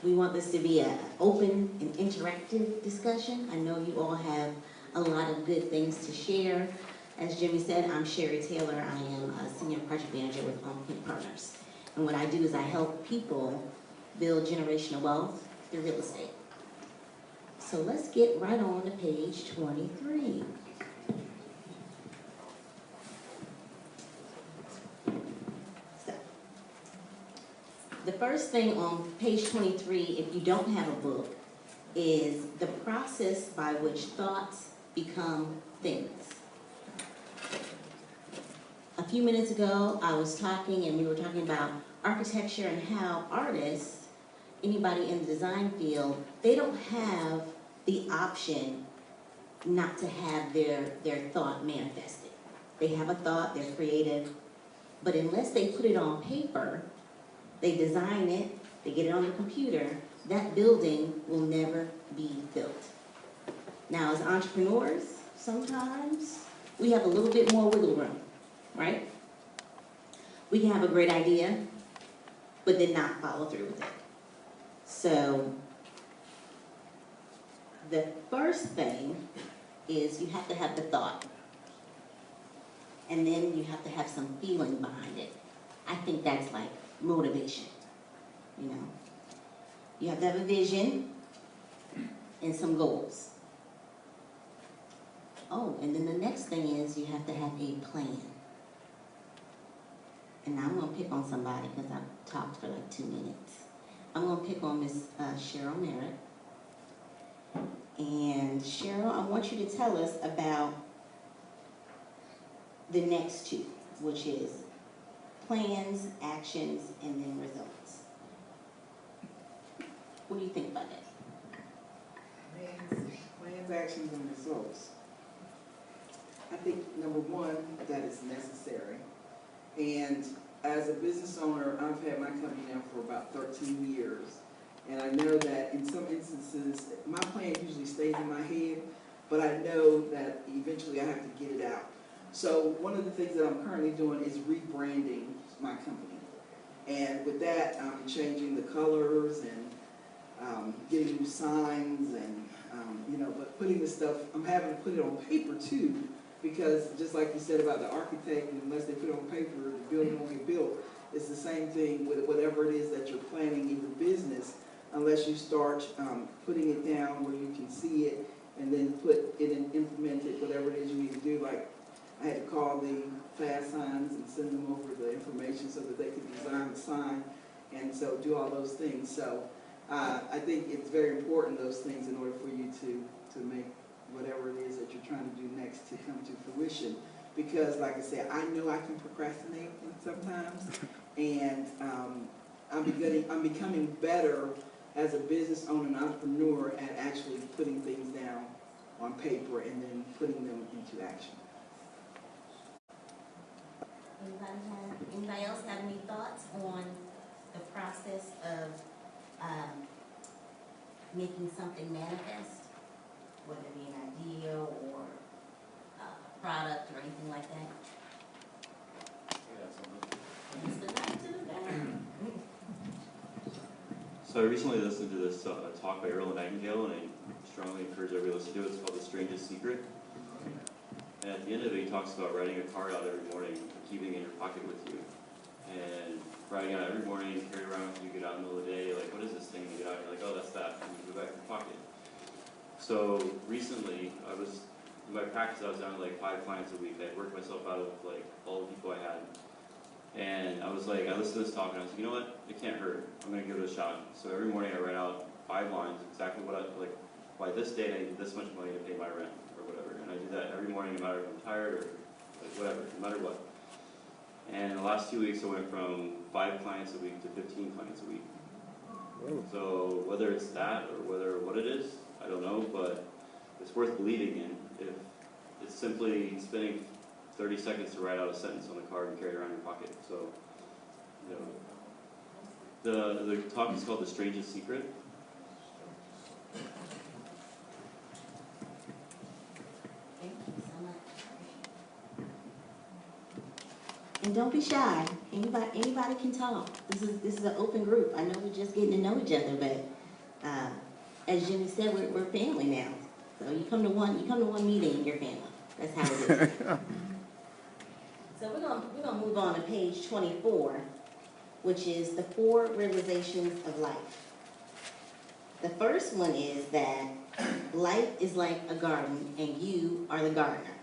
We want this to be an open and interactive discussion. I know you all have a lot of good things to share. As Jimmy said, I'm Sherry Taylor. I am a Senior Project Manager with On Point Partners. And what I do is I help people build generational wealth through real estate. So let's get right on to page 23. The first thing on page 23, if you don't have a book, is the process by which thoughts become things. A few minutes ago, I was talking and we were talking about architecture and how artists, anybody in the design field, they don't have the option not to have their thought manifested. They have a thought, they're creative, but unless they put it on paper, they design it, they get it on the computer, that building will never be built. Now, as entrepreneurs, sometimes we have a little bit more wiggle room, right? We can have a great idea, but then not follow through with it. So, the first thing is you have to have the thought, and then you have to have some feeling behind it. I think that's like motivation, you know. You have to have a vision and some goals. Oh, and then the next thing is you have to have a plan. And now I'm going to pick on somebody because I've talked for like 2 minutes. I'm going to pick on Miss Cheryl Merritt. And Cheryl, I want you to tell us about the next two, which is plans, actions, and then results. What do you think about that? Plans, actions, and results. I think, number one, that is necessary. And as a business owner, I've had my company now for about 13 years. And I know that in some instances, my plan usually stays in my head, but I know that eventually I have to get it out. So one of the things that I'm currently doing is rebranding my company. And with that, I'm changing the colors and getting new signs and, but putting this stuff, I'm having to put it on paper too, because just like you said about the architect, unless they put it on paper, the building won't get built. It's the same thing with whatever it is that you're planning in your business, unless you start putting it down where you can see it and then put it and implement it, whatever it is you need to do. Like I had to call the fast signs and send them over the information so that they could design the sign and so do all those things. So I think it's very important, those things, in order for you to make whatever it is that you're trying to do next to come to fruition. Because like I said, I know I can procrastinate sometimes, and I'm becoming better as a business owner and entrepreneur at actually putting things down on paper and then putting them into action. Anybody else have any thoughts on the process of making something manifest, whether it be an idea or a product or anything like that? It's the night to the back. So I recently listened to this talk by Earl Nightingale, and I strongly encourage everybody to listen to it. It's called The Strangest Secret. And at the end of it, he talks about writing a card out every morning and keeping it in your pocket with you. And writing it out every morning, carry it around when you get out in the middle of the day, like, what is this thing? You get out, and you're like, oh, that's that. And you go back in your pocket. So recently, in my practice, I was down to like 5 clients a week. I worked myself out of like all the people I had. And I was like, I listened to this talk and I was like, you know what? It can't hurt. I'm going to give it a shot. So every morning I write out 5 lines, exactly what I, like, by this date I need this much money to pay my rent or whatever. And I do that every morning, no matter if I'm tired or like whatever, no matter what. And in the last 2 weeks I went from 5 clients a week to 15 clients a week. So whether it's that or what it is, I don't know, but it's worth believing in. If it's simply spending 30 seconds to write out a sentence on a card and carry it around your pocket. So, the talk is called The Strangest Secret. Thank you so much. And don't be shy. Anybody can talk. This is an open group. I know we're just getting to know each other, but As Jimmy said, we're family now. So you come to one meeting and you're family. That's how it is. So we're gonna move on to page 24, which is the 4 realizations of life. The first one is that life is like a garden and you are the gardener.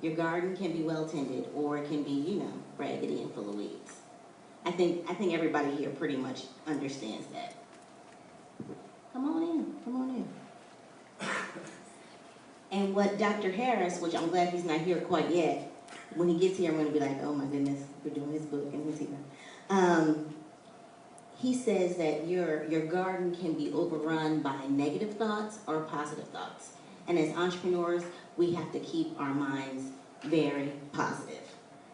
Your garden can be well tended or it can be, raggedy and full of weeds. I think everybody here pretty much understands that. Come on in. And what Dr. Harris, which I'm glad he's not here quite yet, when he gets here I'm gonna be like, oh my goodness, we're doing his book and he's here. He says that your garden can be overrun by negative thoughts or positive thoughts. And as entrepreneurs, we have to keep our minds very positive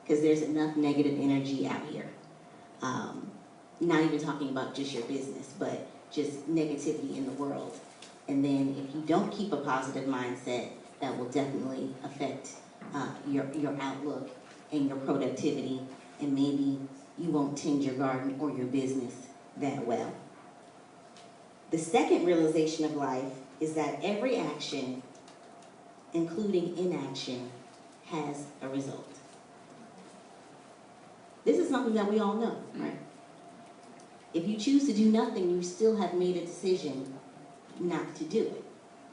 because there's enough negative energy out here. Not even talking about just your business, but just negativity in the world. And then if you don't keep a positive mindset, that will definitely affect your outlook and your productivity, and maybe you won't tend your garden or your business that well. The second realization of life is that every action, including inaction, has a result. This is something that we all know, right? If you choose to do nothing, you still have made a decision not to do it.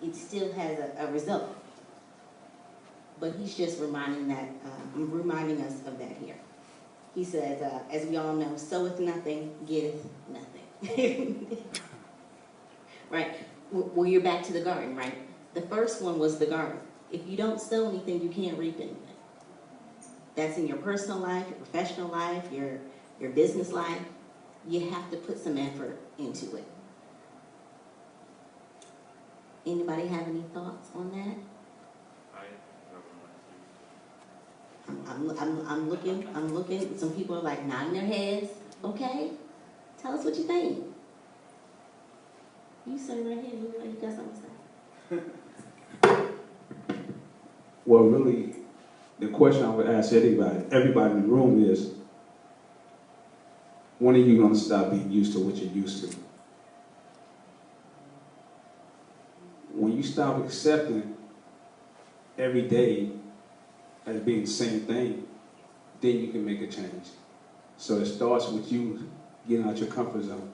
It still has a result. But he's just reminding us of that here. He says, as we all know, soweth nothing, getteth nothing. Right? Well, you're back to the garden, right? The first one was the garden. If you don't sow anything, you can't reap anything. That's in your personal life, your professional life, your business life. You have to put some effort into it. Anybody have any thoughts on that? I'm looking. Some people are like nodding their heads. Okay, tell us what you think. You say right here. You got something to say. Well, really, the question I would ask everybody in the room is, when are you going to stop being used to what you're used to? When you stop accepting every day as being the same thing, then you can make a change. So it starts with you getting out your comfort zone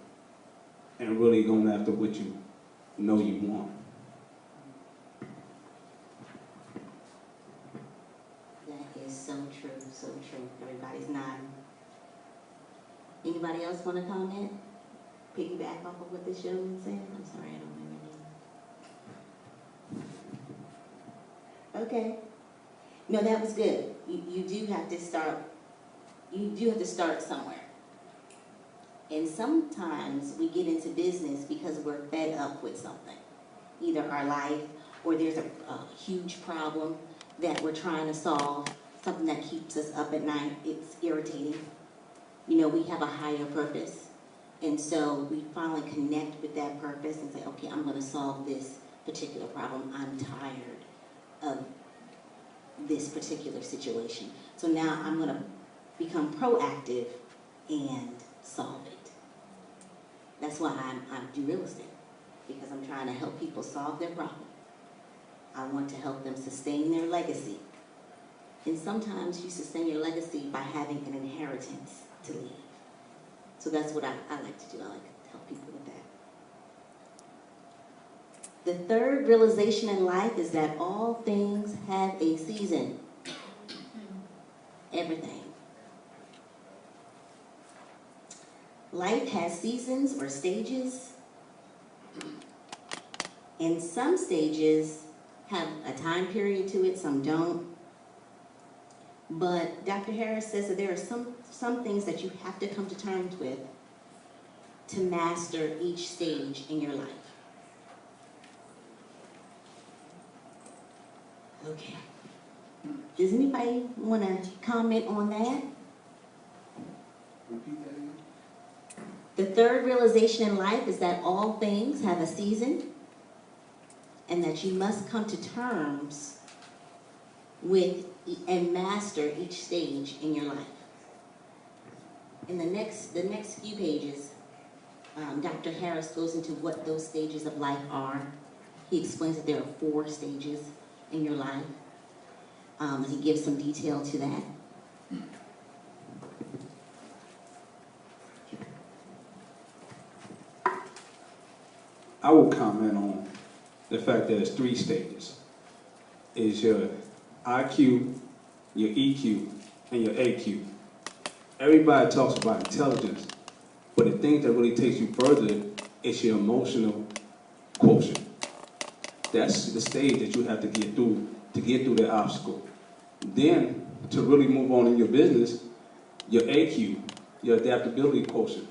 and really going after what you know you want. That is so true, so true. Everybody's nodding. Anybody else want to comment? Piggyback off of what this gentleman said? I'm sorry, I don't remember. Okay. No, that was good. You do have to start. You do have to start somewhere. And sometimes we get into business because we're fed up with something, either our life or there's a huge problem that we're trying to solve, something that keeps us up at night. It's irritating. We have a higher purpose. And so we finally connect with that purpose and say, okay, I'm going to solve this particular problem. I'm tired of this particular situation. So now I'm going to become proactive and solve it. That's why I do real estate, because I'm trying to help people solve their problem. I want to help them sustain their legacy. And sometimes you sustain your legacy by having an inheritance to leave. So that's what I like to do. I like to help people with that. The third realization in life is that all things have a season. Everything. Life has seasons or stages, and some stages have a time period to it, some don't. But Dr. Harris says that there are some things that you have to come to terms with to master each stage in your life. Okay. Does anybody want to comment on that? Repeat that again. The third realization in life is that all things have a season and that you must come to terms with and master each stage in your life. In the next few pages, Dr. Harris goes into what those stages of life are. He explains that there are 4 stages in your life. He gives some detail to that. I will comment on the fact that there's 3 stages. Is your IQ, your EQ, and your AQ. Everybody talks about intelligence, but the thing that really takes you further is your emotional quotient. That's the stage that you have to get through that obstacle. Then, to really move on in your business, your AQ, your adaptability quotient.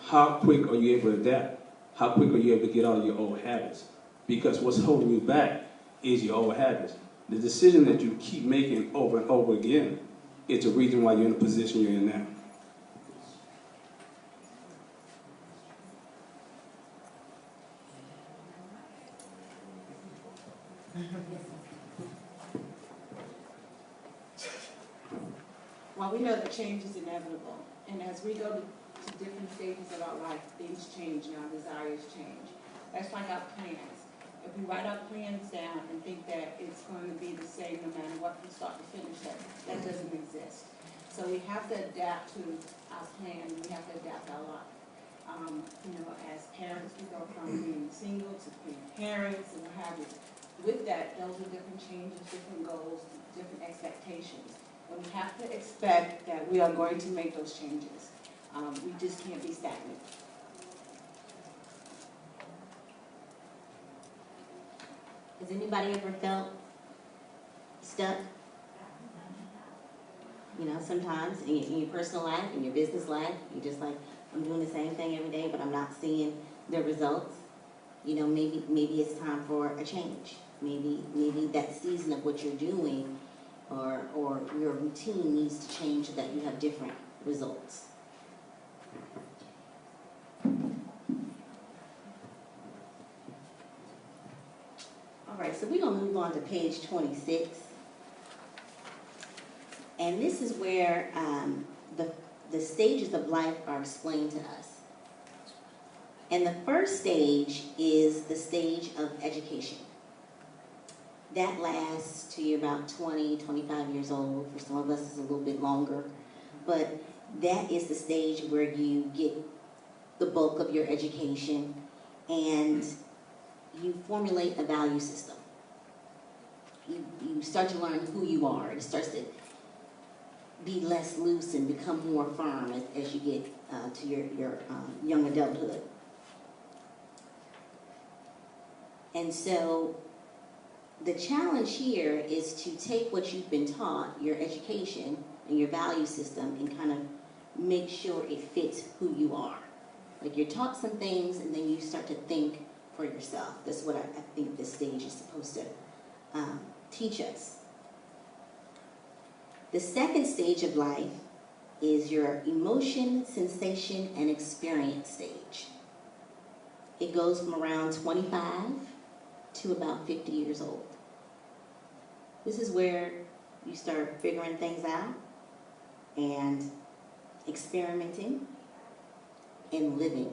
How quick are you able to adapt? How quick are you able to get out of your old habits? Because what's holding you back is your old habits. The decision that you keep making over and over again is the reason why you're in the position you're in now. Well, we know that change is inevitable, and as we go to different stages of our life, things change and our desires change. That's like our plans. If we write our plans down and think that it's going to be the same no matter what from start to finish, that doesn't exist. So we have to adapt to our plan, we have to adapt our life. As parents, we go from being single to being parents and what have you. With that, those are different changes, different goals, different expectations. And we have to expect that we are going to make those changes. We just can't be stagnant. Has anybody ever felt stuck? Sometimes in your personal life, in your business life, you're just like, I'm doing the same thing every day, but I'm not seeing the results. Maybe it's time for a change. Maybe that season of what you're doing or your routine needs to change so that you have different results. All right, so we're going to move on to page 26. And this is where the stages of life are explained to us. And the first stage is the stage of education. That lasts till you're about 20, 25 years old. For some of us, it's a little bit longer. But that is the stage where you get the bulk of your education and you formulate a value system. You start to learn who you are. It starts to be less loose and become more firm as you get to your young adulthood. And so the challenge here is to take what you've been taught, your education and your value system, and kind of make sure it fits who you are. Like you're taught some things and then you start to think for yourself. That's what I think this stage is supposed to teach us. The second stage of life is your emotion, sensation, and experience stage. It goes from around 25 to about 50 years old. This is where you start figuring things out and experimenting and living.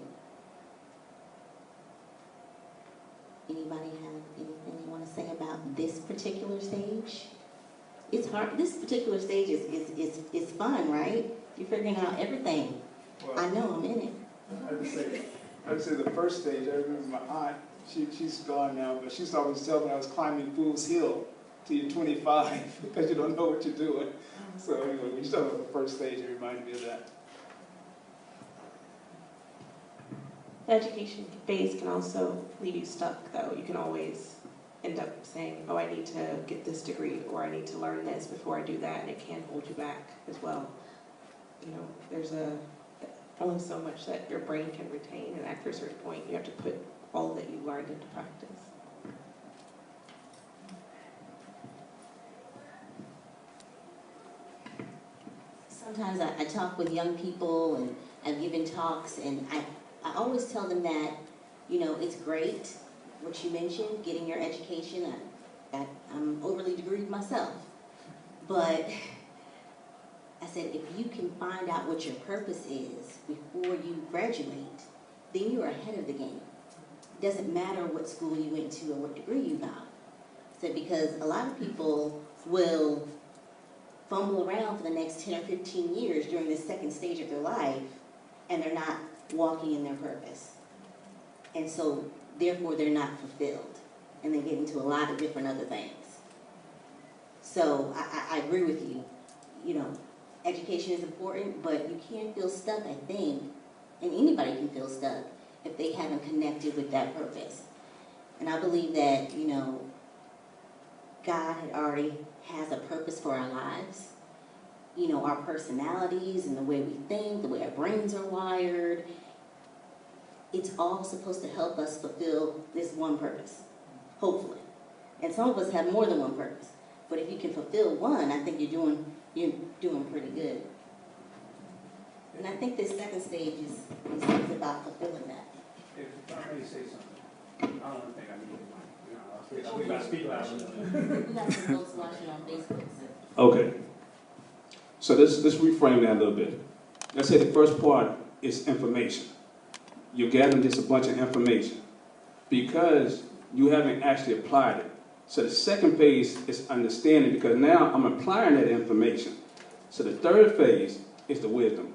Anybody have anything you want to say about this particular stage? It's hard. This particular stage is fun, right? You're figuring out everything. Well, I know I'm in it. I would say the first stage, I remember my aunt, she's gone now, but she used to always tell me I was climbing Fool's Hill till you're 25 because you don't know what you're doing. So anyway, when you talk about the first stage, it reminded me of that. The education phase can also leave you stuck, though. You can always end up saying, oh, I need to get this degree, or I need to learn this before I do that, and it can hold you back as well. There's only so much that your brain can retain, and after a certain point, you have to put all that you learned into practice. Sometimes I talk with young people and I've given talks, and I always tell them that, it's great what you mentioned, getting your education. I'm overly degreed myself. But I said, if you can find out what your purpose is before you graduate, then you're ahead of the game. It doesn't matter what school you went to or what degree you got. So because a lot of people will fumble around for the next 10 or 15 years during the second stage of their life, and they're not walking in their purpose. And so, therefore, they're not fulfilled. And they get into a lot of different other things. So, I agree with you. You know, education is important, but you can feel stuck, I think, and anybody can feel stuck if they haven't connected with that purpose. And I believe that, you know, God had already has a purpose for our lives. You know, our personalities and the way we think, the way our brains are wired. It's all supposed to help us fulfill this one purpose, hopefully. And some of us have more than one purpose. But if you can fulfill one, I think you're doing pretty good. And I think this second stage is about fulfilling that. If I may say something, I don't think I need to, we got to speak loud. We got some folks watching on Facebook. So. Okay. So let's reframe that a little bit. Let's say the first part is information. You're gathering just a bunch of information because you haven't actually applied it. So the second phase is understanding, because now I'm applying that information. So the third phase is the wisdom.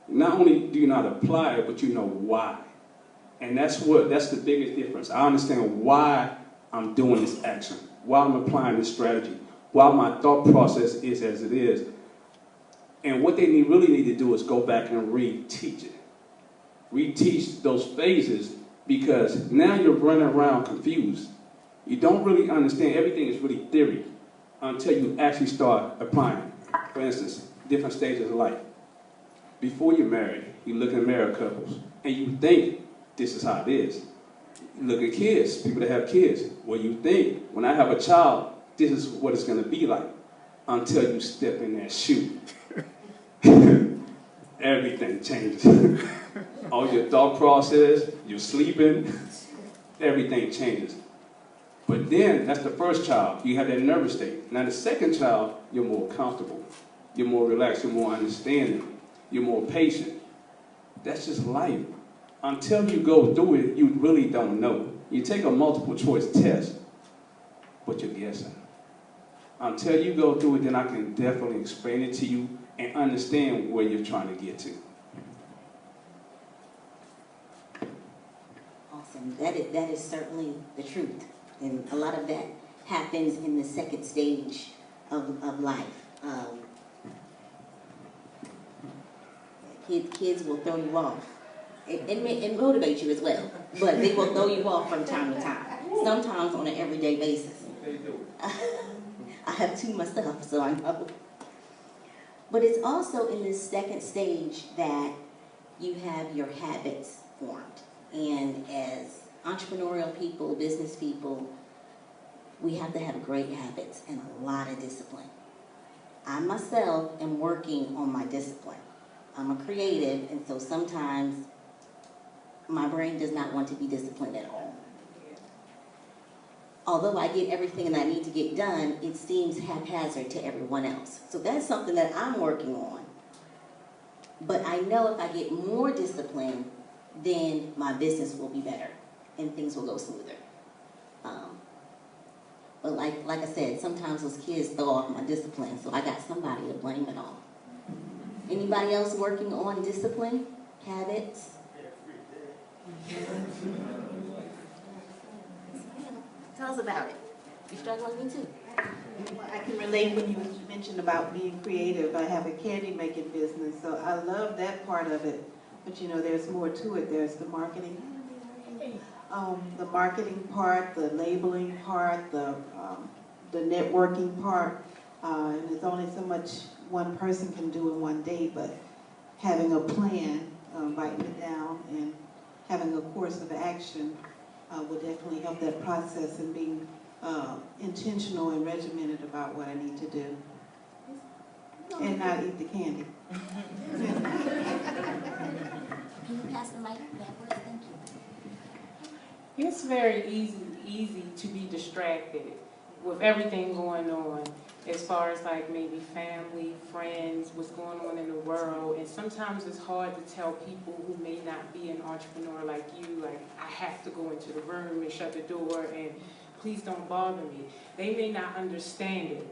Not only do you not apply it, but you know why. And that's the biggest difference. I understand why I'm doing this action, why I'm applying this strategy, why my thought process is as it is. And what they really need to do is go back and reteach it. Reteach those phases, because now you're running around confused. You don't really understand. Everything is really theory until you actually start applying it. For instance, different stages of life. Before you're married, you look at married couples, and you think this is how it is. You look at kids, people that have kids. Well, you think, when I have a child, this is what it's going to be like, until you step in that shoe. Everything changes. All your thought process, you're sleeping, everything changes. But then, that's the first child. You have that nervous state. Now the second child, you're more comfortable. You're more relaxed, you're more understanding. You're more patient. That's just life. Until you go through it, you really don't know. You take a multiple choice test, but you're guessing. Until you go through it, then I can definitely explain it to you and understand where you're trying to get to. Awesome. That is certainly the truth. And a lot of that happens in the second stage of life. Kids will throw you off. It motivates you as well, but they will throw you off from time to time. Sometimes on an everyday basis. They do. I have two myself, so I know. But it's also in this second stage that you have your habits formed. And as entrepreneurial people, business people, we have to have great habits and a lot of discipline. I myself am working on my discipline. I'm a creative, and so sometimes my brain does not want to be disciplined at all. Although I get everything that I need to get done, it seems haphazard to everyone else. So that's something that I'm working on. But I know if I get more discipline, then my business will be better and things will go smoother. But like I said, sometimes those kids throw off my discipline, so I got somebody to blame it on. Anybody else working on discipline, habits? Tell us about it. You struggling with me too? I can relate when you mentioned about being creative. I have a candy making business, so I love that part of it. But you know, there's more to it. There's the marketing part, the labeling part, the networking part. And there's only so much one person can do in one day, but having a plan, writing it down, and having a course of action will definitely help that process, and being intentional and regimented about what I need to do. And not eat the candy. Can you pass the mic backwards? Thank you. It's very easy to be distracted with everything going on. as far as like maybe family, friends, what's going on in the world. And sometimes it's hard to tell people who may not be an entrepreneur like you, like, I have to go into the room and shut the door and please don't bother me. They may not understand it,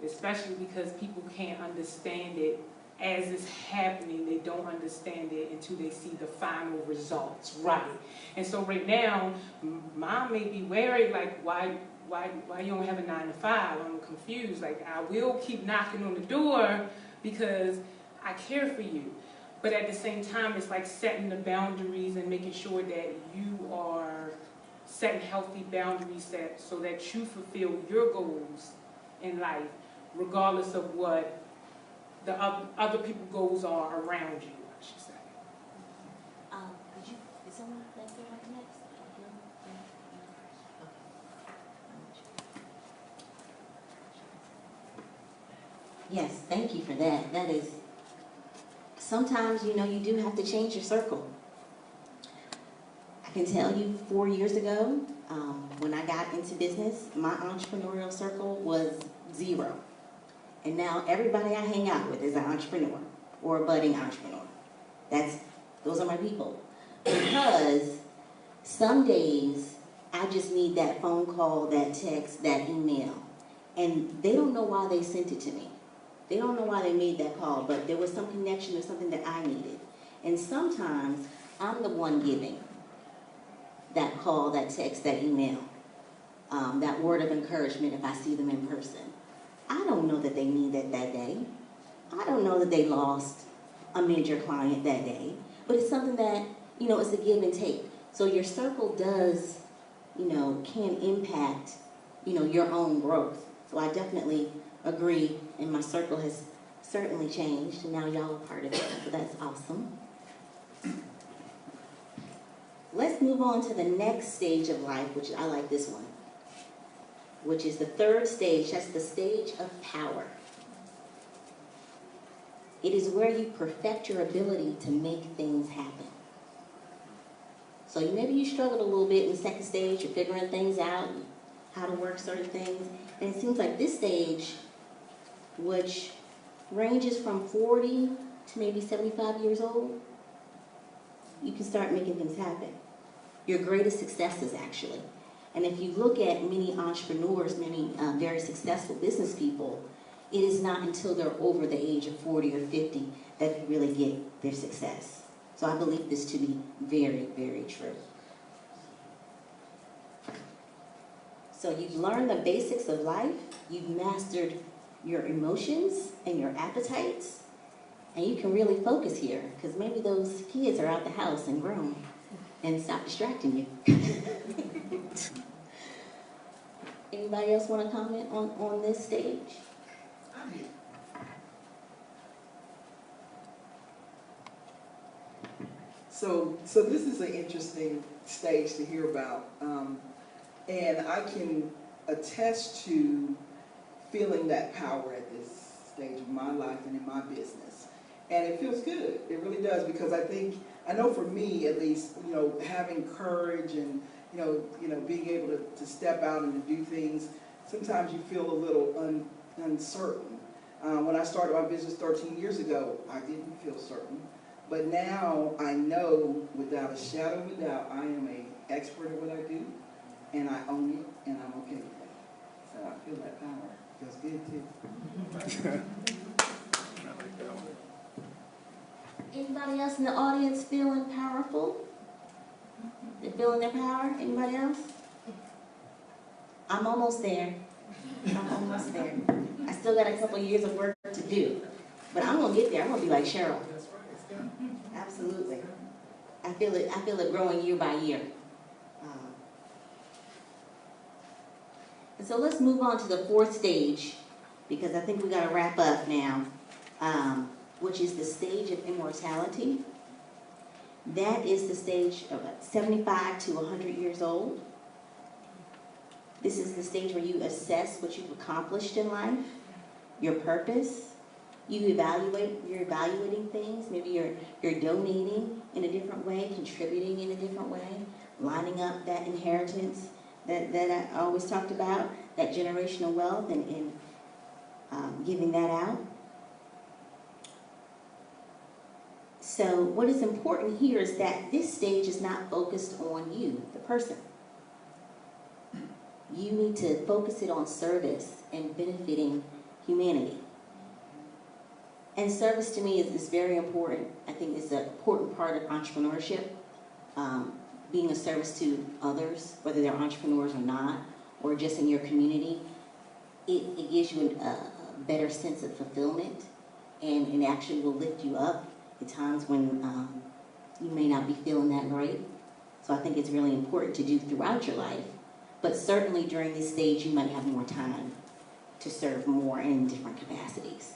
especially because people can't understand it as it's happening. They don't understand it until they see the final results, right? And so right now, mom may be worried, like, why you don't have a 9 to 5? I'm confused. Like, I will keep knocking on the door because I care for you. But at the same time, it's like setting the boundaries and making sure that you are setting healthy boundaries so that you fulfill your goals in life, regardless of what the other people's goals are around you, I should say. Is someone that feel like next? Yes, thank you for that. That is, sometimes, you do have to change your circle. I can tell you 4 years ago, when I got into business, my entrepreneurial circle was 0. And now everybody I hang out with is an entrepreneur or a budding entrepreneur. Those are my people. Because some days I just need that phone call, that text, that email. And they don't know why they sent it to me. They don't know why they made that call, but there was some connection or something that I needed. And sometimes I'm the one giving that call, that text, that email, that word of encouragement if I see them in person. I don't know that they need it that day. I don't know that they lost a major client that day, but it's something that, it's a give and take. So your circle does, can impact, your own growth. So I definitely agree, and my circle has certainly changed, and now y'all are part of it, so that's awesome. Let's move on to the next stage of life, which I like this one, which is the 3rd stage. That's the stage of power. It is where you perfect your ability to make things happen. So maybe you struggled a little bit in the 2nd stage, you're figuring things out, how to work certain things, and it seems like this stage, which ranges from 40 to maybe 75 years old, you can start making things happen. Your greatest successes, actually. And if you look at many entrepreneurs, many very successful business people, it is not until they're over the age of 40 or 50 that they really get their success. So I believe this to be very, very true. So you've learned the basics of life, you've mastered your emotions and your appetites, and you can really focus here, because maybe those kids are out the house and grown and stop distracting you. Anybody else want to comment on this stage? So this is an interesting stage to hear about, and I can attest to feeling that power at this stage of my life and in my business, and it feels good. It really does, because I know for me at least, having courage and being able to step out and to do things. Sometimes you feel a little uncertain. When I started my business 13 years ago, I didn't feel certain. But now I know without a shadow of a doubt I am an expert at what I do, and I own it, and I'm okay with that. So I feel that power. Feels good too. Anybody else in the audience feeling powerful? They're feeling their power? Anybody else? I'm almost there. I'm almost there. I still got a couple years of work to do. But I'm going to get there. I'm going to be like Cheryl. Absolutely. I feel it growing year by year. And so let's move on to the 4th stage, because I think we got to wrap up now, which is the stage of immortality. That is the stage of 75 to 100 years old. This is the stage where you assess what you've accomplished in life, your purpose. You're evaluating things. Maybe you're donating in a different way, contributing in a different way, lining up that inheritance that I always talked about, that generational wealth, and giving that out. So what is important here is that this stage is not focused on you, the person. You need to focus it on service and benefiting humanity. And service to me is very important. I think it's an important part of entrepreneurship. Being a service to others, whether they're entrepreneurs or not, or just in your community, it gives you a better sense of fulfillment, and it actually will lift you up at times when you may not be feeling that great. So I think it's really important to do throughout your life, but certainly during this stage you might have more time to serve more in different capacities.